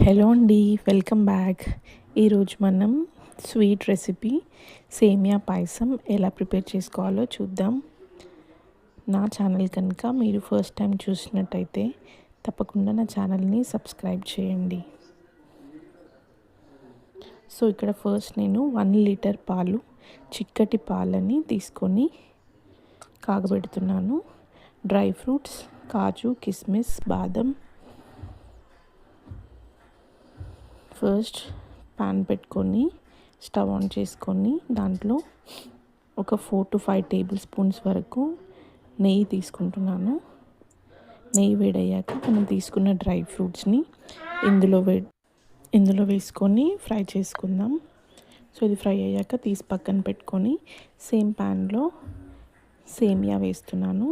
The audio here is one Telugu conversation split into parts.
హలో అండి, వెల్కమ్ బ్యాక్. ఈరోజు మనం స్వీట్ రెసిపీ సేమియా పాయసం ఎలా ప్రిపేర్ చేసుకోవాలో చూద్దాం. నా ఛానల్ కనుక మీరు ఫస్ట్ టైం చూసినట్టయితే తప్పకుండా నా ఛానల్ని సబ్స్క్రైబ్ చేయండి. సో ఇక్కడ ఫస్ట్ నేను 1 లీటర్ పాలు, చిక్కటి పాలని తీసుకొని కాగబెడుతున్నాను. డ్రై ఫ్రూట్స్, కాజు, కిస్మిస్, బాదం. ఫస్ట్ ప్యాన్ పెట్టుకొని స్టవ్ ఆన్ చేసుకొని దాంట్లో ఒక 4 to 5 టేబుల్ స్పూన్స్ వరకు నెయ్యి తీసుకుంటున్నాను. నెయ్యి వేడయ్యాక మనం తీసుకున్న డ్రై ఫ్రూట్స్ని ఇందులో వేసుకొని ఫ్రై చేసుకుందాం. సో ఇది ఫ్రై అయ్యాక తీసి పక్కన పెట్టుకొని సేమ్ ప్యాన్లో సేమియా వేస్తున్నాను.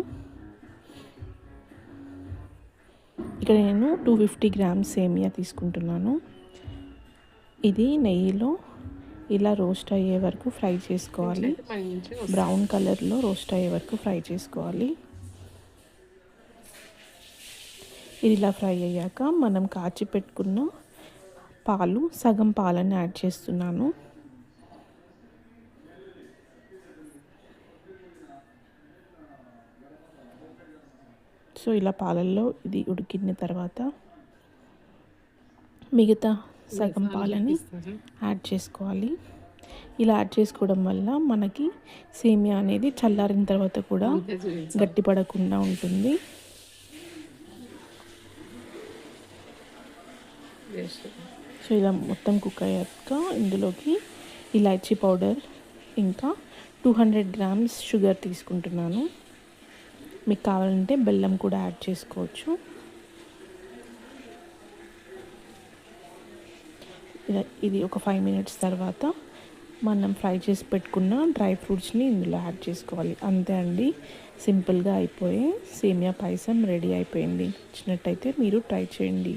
ఇక్కడ నేను 250 గ్రామ్స్ సేమియా తీసుకుంటున్నాను. ఇది నెయ్యిలో ఇలా రోస్ట్ అయ్యే వరకు ఫ్రై చేసుకోవాలి. బ్రౌన్ కలర్లో రోస్ట్ అయ్యే వరకు ఫ్రై చేసుకోవాలి. ఇది ఇలా ఫ్రై అయ్యాక మనం కాచి పెట్టుకున్న పాలు, సగం పాలని యాడ్ చేస్తున్నాను. సో ఇలా పాలల్లో ఇది ఉడికిన తర్వాత మిగతా సగం పాలని యాడ్ చేసుకోవాలి. ఇలా యాడ్ చేసుకోవడం వల్ల మనకి సేమియా అనేది చల్లారిన తర్వాత కూడా గట్టిపడకుండా ఉంటుంది. సో ఇలా మొత్తం కుక్ అయ్యాక ఇందులోకి ఇలాచీ పౌడర్ ఇంకా 200 గ్రామ్స్ షుగర్ తీసుకుంటున్నాను. మీకు కావాలంటే బెల్లం కూడా యాడ్ చేసుకోవచ్చు. ఇది ఒక 5 మినిట్స్ తర్వాత మనం ఫ్రై చేసి పెట్టుకున్న డ్రై ఫ్రూట్స్ని ఇందులో యాడ్ చేసుకోవాలి. అంతే అండి, సింపుల్గా అయిపోయే సేమియా పాయసం రెడీ అయిపోయింది. నచ్చినట్టయితే మీరు ట్రై చేయండి.